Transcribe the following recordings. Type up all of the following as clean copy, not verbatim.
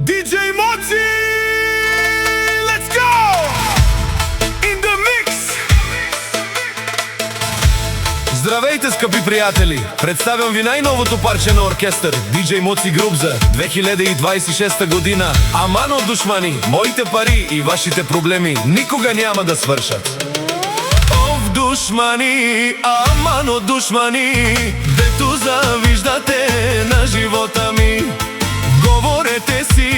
DJ Moci! Let's go! In the mix! Здравејте, скъпи пријатели! Представям ви најновото парче на оркестър DJ Moci Group за 2026 година. Аман од душмани, моите пари и вашите проблеми никога няма да свършат. Ов душмани, аман од душмани, дето завиждате на живота ми. Говорете си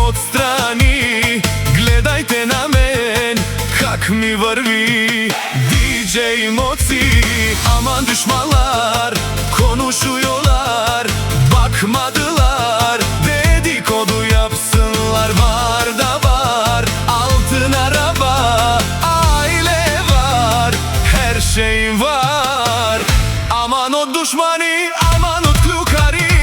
отстрани, гледајте на мен как ми върви. DJ Moci, aman düşmanlar konuşuyorlar, bakmadılar, dedikodu yapsınlar. Var da var, altın araba, aile var, her şey var. Aman o düşmani, aman o klukari.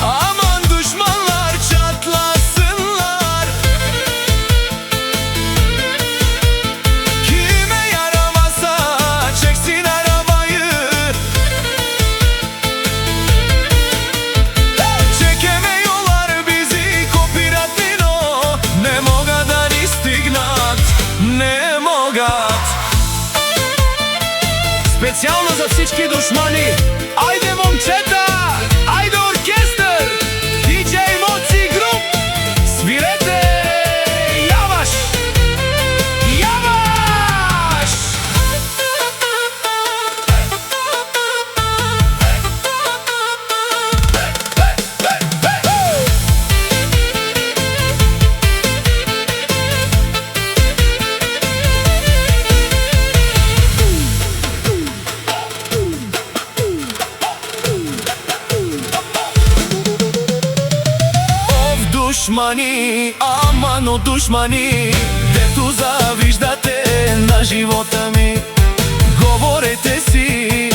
Aman düşmanlar çatlasınlar. Kime yaramazsa çeksin arabayı. Çekemiyorlar bizi Kopiratvino. Ne moga da istignat, ne moga. Специјално за всички душмани. Ајде момчета, ајде оркестър, DJ Moci Group, свирете, јаваш, јаваш. Душмани, аман о душмани, дето завиждате на живота ми. Говорете си